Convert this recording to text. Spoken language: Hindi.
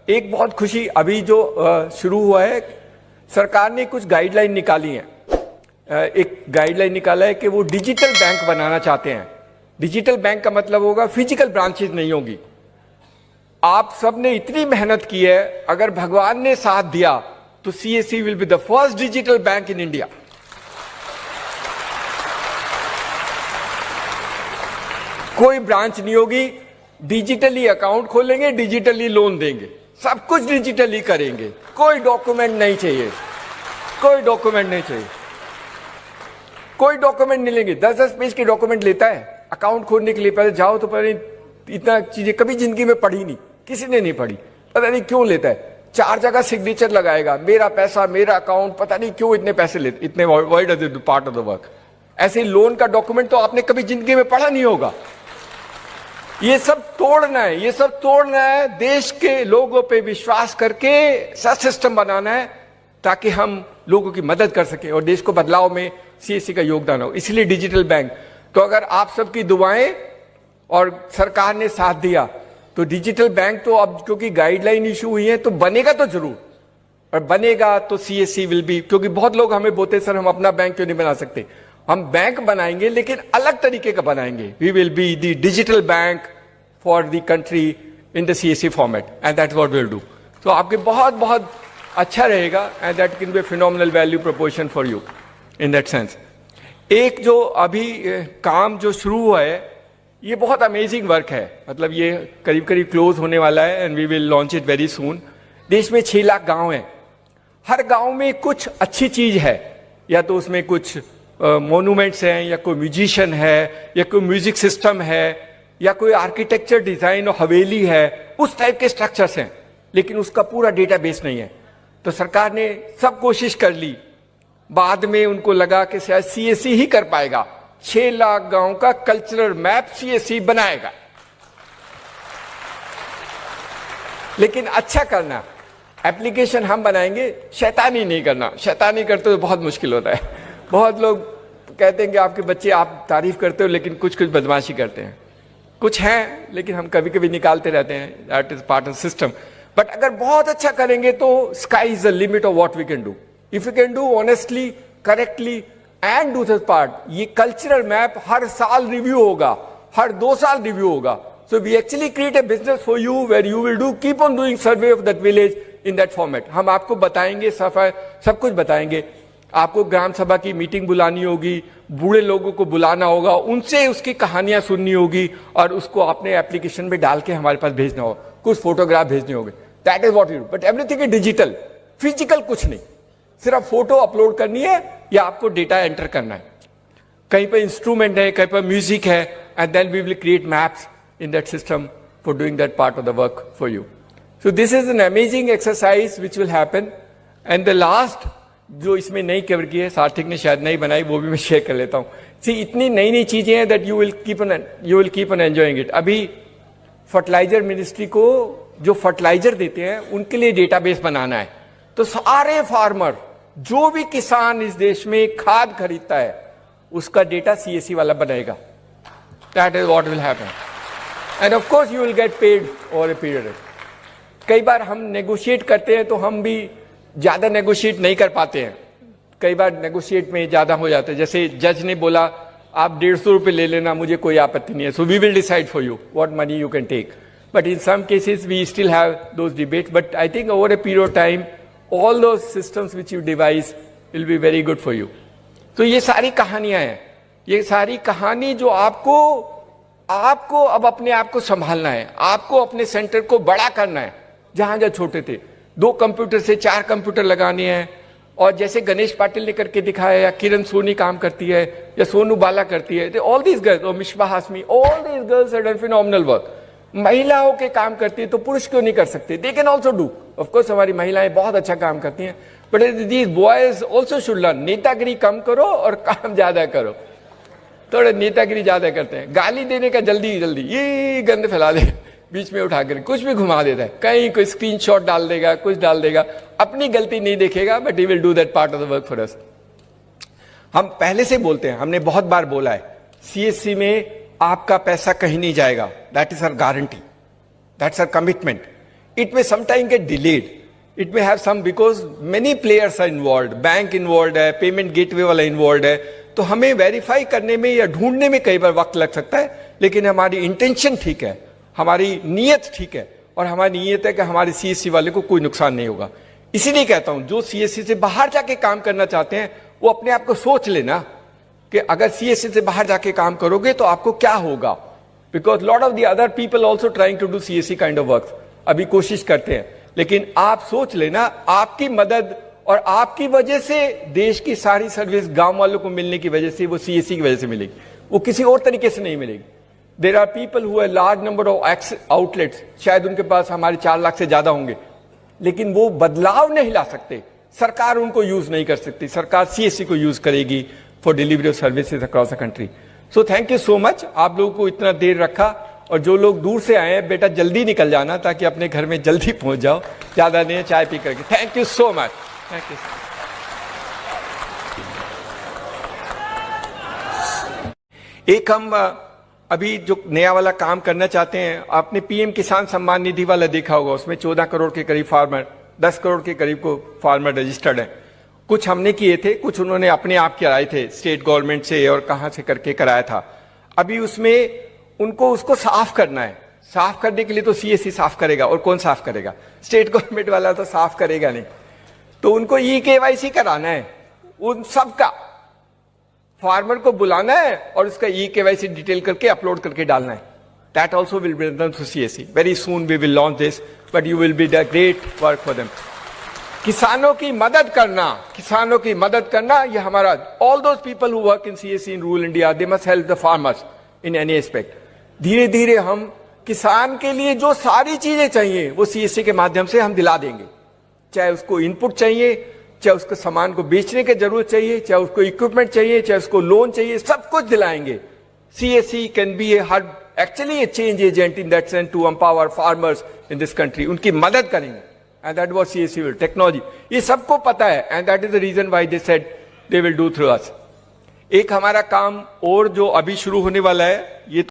एक बहुत खुशी अभी जो शुरू हुआ है, सरकार ने कुछ गाइडलाइन निकाली है। एक गाइडलाइन निकाला है कि वो डिजिटल बैंक बनाना चाहते हैं। डिजिटल बैंक का मतलब होगा फिजिकल ब्रांचेज नहीं होगी। आप सब ने इतनी मेहनत की है, अगर भगवान ने साथ दिया तो CSC will be the first digital bank in India. कोई ब्रांच नहीं होगी, डिजिटली अकाउंट खोलेंगे, डिजिटली लोन देंगे, सब कुछ डिजिटली करेंगे। कोई डॉक्यूमेंट नहीं चाहिए, कोई डॉक्यूमेंट नहीं चाहिए, कोई डॉक्यूमेंट नहीं लेंगे। 10-10 पेज के डॉक्यूमेंट लेता है अकाउंट खोलने के लिए। पहले जाओ तो पहले इतना चीजें कभी जिंदगी में पढ़ी नहीं, किसी ने नहीं पढ़ी, पता नहीं क्यों लेता है। 4 जगह सिग्नेचर लगाएगा, मेरा पैसा, मेरा अकाउंट, पता नहीं क्यों इतने पैसे लेते, इतने wide does part of the work. ऐसे लोन का डॉक्यूमेंट तो आपने कभी जिंदगी में पढ़ा नहीं होगा। ये सब तोड़ना है, ये सब तोड़ना है, देश के लोगों पे विश्वास करके ऐसा सिस्टम बनाना है ताकि हम लोगों की मदद कर सके और देश को बदलाव में सीएससी का योगदान हो। इसलिए डिजिटल बैंक। तो अगर आप सबकी दुआएं और सरकार ने साथ दिया तो डिजिटल बैंक तो अब क्योंकि गाइडलाइन इशू हुई है तो बनेगा तो जरूर, और बनेगा तो सीएससी विल बी। क्योंकि बहुत लोग हमें बोलते सर हम अपना बैंक क्यों नहीं बना सकते। हम बैंक बनाएंगे लेकिन अलग तरीके का बनाएंगे। We will be the digital bank for the country in the CSC format and that's what we will do. तो आपके बहुत बहुत अच्छा रहेगा and that can be phenomenal value proportion for you in that sense. एक जो अभी काम जो शुरू हुआ है ये बहुत अमेजिंग वर्क है, मतलब ये करीब करीब क्लोज होने वाला है and we will launch it very soon. देश में 6 लाख गांव हैं, हर गांव में कुछ अच्छी चीज है, या तो उसमें कुछ मोन्यूमेंट्स हैं, या कोई म्यूजिशियन है, या कोई म्यूजिक सिस्टम है, या कोई आर्किटेक्चर डिजाइन और हवेली है, उस टाइप के स्ट्रक्चर्स हैं, लेकिन उसका पूरा डेटाबेस नहीं है। तो सरकार ने सब कोशिश कर ली, बाद में उनको लगा कि शायद सीएससी ही कर पाएगा। 6 लाख गांव का कल्चरल मैप सीएससी बनाएगा, लेकिन अच्छा करना। एप्लीकेशन हम बनाएंगे, शैतानी नहीं करना। शैतानी करते तो बहुत मुश्किल होता है। बहुत लोग कहते हैं कि आपके बच्चे, आप तारीफ करते हो लेकिन कुछ कुछ बदमाशी करते हैं। कुछ हैं लेकिन हम कभी कभी निकालते रहते हैं, that is part of system. But अगर बहुत अच्छा करेंगे तो sky is the limit of what we can do if you can do honestly, correctly and do this part. ये कल्चरल मैप हर साल रिव्यू होगा, हर 2 साल रिव्यू होगा। So we actually create a business for you where you will do keep on doing survey of that village in that format. हम आपको बताएंगे, सफाई सब कुछ बताएंगे। आपको ग्राम सभा की मीटिंग बुलानी होगी, बूढ़े लोगों को बुलाना होगा, उनसे उसकी कहानियां सुननी होगी और उसको अपने एप्लीकेशन में डाल के हमारे पास भेजना होगा, कुछ फोटोग्राफ भेजने होंगे। That is what you do. But everything is digital, physical कुछ नहीं, सिर्फ फोटो अपलोड करनी है या आपको डेटा एंटर करना है। कहीं पर इंस्ट्रूमेंट है, कहीं पर म्यूजिक है, and then we will create maps in that system for doing that part of the work for you. So this is an amazing exercise which will happen. And the last जो इसमें नई कवर की है, सार्थक ने शायद नहीं बनाई, वो भी मैं शेयर कर लेता हूं। सी इतनी नई नई चीजें हैं that you will keep on enjoying it. अभी फर्टिलाइजर मिनिस्ट्री को जो फर्टिलाइजर देते हैं उनके लिए डेटाबेस बनाना है। तो सारे फार्मर, जो भी किसान इस देश में खाद खरीदता है, उसका डेटा सीएससी वाला बनाएगा। That is what will happen end of course you will get paid over a period. कई बार हम नेगोशिएट करते हैं तो हम भी ज्यादा नेगोशिएट नहीं कर पाते हैं, कई बार नेगोशिएट में ज्यादा हो जाता है। जैसे जज ने बोला आप 150 रुपए ले लेना, मुझे कोई आपत्ति नहीं है, so we will decide for you what money you can take. But in some cases we still have those debates, but I think over a period of time all those systems which you devise will be very good for you. तो ये सारी कहानियां हैं, ये सारी कहानी जो आपको अब अपने आप को संभालना है, आपको अपने सेंटर को बड़ा करना है। जहां जहां छोटे थे 2 कंप्यूटर से 4 कंप्यूटर लगाने हैं, और जैसे गणेश पाटिल ने करके दिखाया, या किरण सोनी काम करती है, या सोनू बाला करती है, ऑल दीज गर्ल्स, और Mishba Hashmi, all these girls have done phenomenal work. महिलाओं के काम करती है तो पुरुष क्यों नहीं कर सकते? They can also do. Of course हमारी महिलाएं बहुत अच्छा काम करती हैं, but these boys also should learn. नेतागिरी कम करो और काम ज्यादा करो। थोड़ा नेतागिरी ज्यादा करते हैं, गाली देने का जल्दी ये गंद फैला दे, बीच में उठा कर कुछ भी घुमा देता है, कहीं कोई स्क्रीनशॉट डाल देगा, कुछ डाल देगा, अपनी गलती नहीं देखेगा, but he will do that part of the work for us. हम पहले से बोलते हैं, हमने बहुत बार बोला है, सीएससी में आपका पैसा कहीं नहीं जाएगा। That is our guarantee, that's our commitment. it may sometime get delayed. It may have some, because many players are involved, bank involved है, पेमेंट गेटवे वाला involved है, तो हमें वेरीफाई करने में या ढूंढने में कई बार वक्त लग सकता है, लेकिन हमारी इंटेंशन ठीक है, हमारी नीयत ठीक है, और हमारी नीयत है कि हमारे सीएससी वाले को कोई नुकसान नहीं होगा। इसीलिए कहता हूं, जो सीएससी से बाहर जाके काम करना चाहते हैं वो अपने आप को सोच लेना कि अगर सीएससी से बाहर जाके काम करोगे तो आपको क्या होगा, because lot of the other people also trying to do CSC kind of work, अभी कोशिश करते हैं, लेकिन आप सोच लेना, आपकी मदद और आपकी वजह से देश की सारी सर्विस गांव वालों को मिलने की वजह से, वो सीएससी की वजह से मिलेगी, वो किसी और तरीके से नहीं मिलेगी। There are people who have large number of outlets, शायद उनके पास हमारे 4 लाख से ज्यादा होंगे, लेकिन वो बदलाव नहीं ला सकते, सरकार उनको यूज नहीं कर सकती, सरकार सीएससी को यूज करेगी for delivery of services across the country. So thank you so much, आप लोगों को इतना देर रखा, और जो लोग दूर से आए हैं बेटा जल्दी निकल जाना ताकि अपने घर में जल्दी पहुंच जाओ, ज्यादा नहीं चाय पी करके। Thank you so much, thank you. एक हम अभी जो नया वाला काम करना चाहते हैं, आपने पीएम किसान सम्मान निधि वाला देखा होगा, उसमें 14 करोड़ के करीब फार्मर, 10 करोड़ के करीब को फार्मर रजिस्टर्ड है। कुछ हमने किए थे, कुछ उन्होंने अपने आप कराए थे, स्टेट गवर्नमेंट से और कहां से करके कराया था। अभी उसमें उनको उसको साफ करना है, साफ करने के लिए तो सीएससी साफ करेगा, और कौन साफ करेगा, स्टेट गवर्नमेंट वाला तो साफ करेगा नहीं, तो उनको ई-केवाईसी कराना है, उन सबका फार्मर को बुलाना है और उसका ई-केवाईसी डिटेल करके अपलोड करके डालना है। That also will be done through CSC. Very soon we will launch this, but you will be the great work for them. किसानों की मदद करना, किसानों की मदद करना, ये हमारा, all those people who work in CSC in rural India, they must help the farmers in any aspect. धीरे धीरे हम किसान के लिए जो सारी चीजें चाहिए वो सीएससी के माध्यम से हम दिला देंगे, चाहे उसको इनपुट चाहिए, चाहे उसको सामान को बेचने की जरूरत चाहिए, चाहे उसको इक्विपमेंट चाहिए, चाहे उसको लोन चाहिए, सब कुछ दिलाएंगे। CSC can be a hub, actually a change agent in that sense to empower farmers in this country, उनकी मदद करेंगे, and that was CSC will, technology, ये सबको पता है, and that is the reason why they said they will do through us. एक हमारा काम और जो अभी शुरू होने वाला है, ये